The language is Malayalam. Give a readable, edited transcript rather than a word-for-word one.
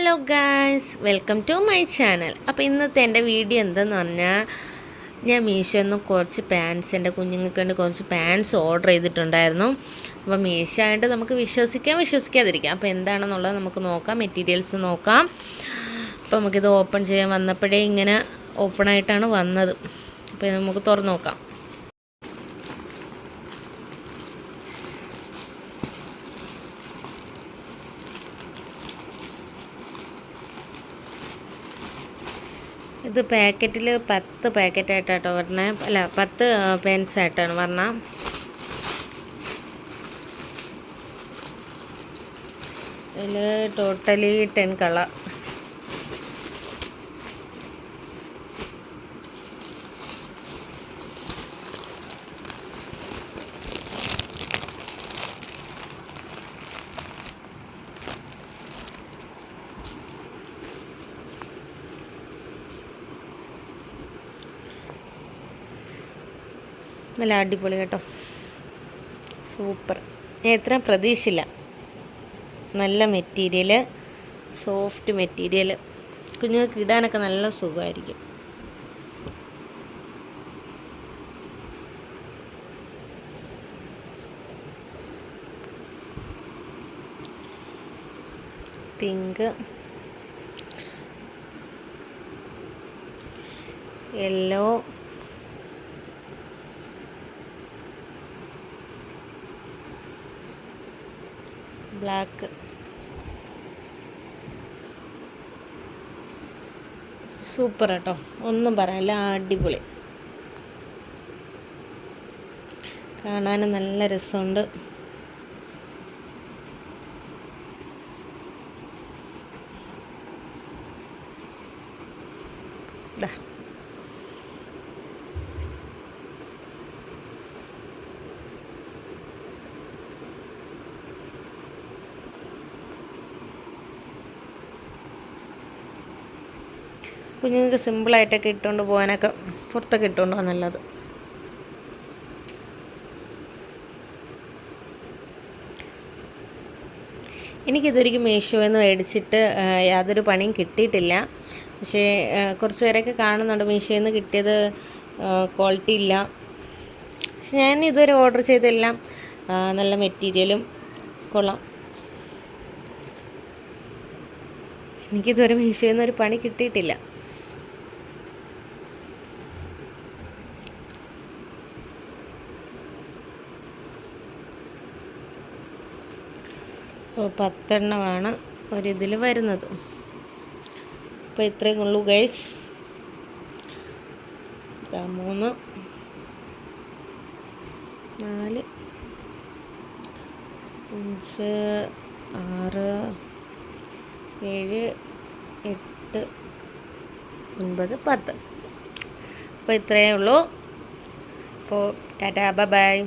Hello guys, welcome to my channel. അപ്പോൾ ഇന്നത്തെ എൻ്റെ വീഡിയോ എന്തെന്ന് പറഞ്ഞാൽ, ഞാൻ മീഷോയിൽ നിന്ന് കുറച്ച് പാൻസ്, എൻ്റെ കുഞ്ഞുങ്ങൾക്ക് വേണ്ടി കുറച്ച് പാൻസ് ഓർഡർ ചെയ്തിട്ടുണ്ടായിരുന്നു. അപ്പോൾ മീഷോ ആയിട്ട് നമുക്ക് വിശ്വസിക്കാതിരിക്കാം. അപ്പോൾ എന്താണെന്നുള്ളത് നമുക്ക് നോക്കാം, മെറ്റീരിയൽസ് നോക്കാം. അപ്പോൾ നമുക്കിത് ഓപ്പൺ ചെയ്യാൻ വന്നപ്പോഴേ ഇങ്ങനെ ഓപ്പണായിട്ടാണ് വന്നത്. അപ്പോൾ നമുക്ക് തുറന്ന് നോക്കാം. ഇത് പാക്കറ്റിൽ 10 പാക്കറ്റായിട്ടാട്ടോ പറഞ്ഞത്, അല്ല 10 പെൻസായിട്ടാണ് പറഞ്ഞത്. ഇതിൽ ടോട്ടലി 10 കളർ. നല്ല അടിപൊളി കേട്ടോ, സൂപ്പർ. ഞാൻ ഇത്രയും പ്രതീക്ഷിച്ചില്ല. നല്ല മെറ്റീരിയൽ, സോഫ്റ്റ് മെറ്റീരിയൽ, കുഞ്ഞുങ്ങൾക്ക് ഇടാനൊക്കെ നല്ല സുഖമായിരിക്കും. പിങ്ക്, യെല്ലോ, ബ്ലാക്ക്, സൂപ്പർ കേട്ടോ, ഒന്നും പറയാനില്ല, അടിപൊളി. കാണാനും നല്ല രസമുണ്ട്. ദാ കുഞ്ഞുങ്ങൾക്ക് സിമ്പിളായിട്ടൊക്കെ ഇട്ടുകൊണ്ട് പോകാനൊക്കെ പുറത്തൊക്കെ ഇട്ടുകൊണ്ട് പോകാൻ നല്ലത്. എനിക്കിതൊരിക്കലും മീഷോയിൽ നിന്ന് മേടിച്ചിട്ട് യാതൊരു പണിയും കിട്ടിയിട്ടില്ല. പക്ഷേ കുറച്ച് പേരൊക്കെ കാണുന്നുണ്ട് മീഷോയിൽ നിന്ന് കിട്ടിയത് ക്വാളിറ്റി ഇല്ല. പക്ഷെ ഞാൻ ഇതുവരെ ഓർഡർ ചെയ്തെല്ലാം നല്ല മെറ്റീരിയലും കൊള്ളാം. എനിക്കിതുവരെ മീഷോയിൽ നിന്ന് ഒരു പണി കിട്ടിയിട്ടില്ല. അപ്പോൾ 10 എണ്ണമാണ് ഒരിതിൽ വരുന്നത്. അപ്പോൾ ഇത്രയും ഉള്ളൂ ഗൈസ്. 3 4 5 6 7 8 9 10. അപ്പോൾ ഇത്രയേ ഉള്ളൂ. അപ്പോൾ ടാറ്റാ, ബൈ ബൈ.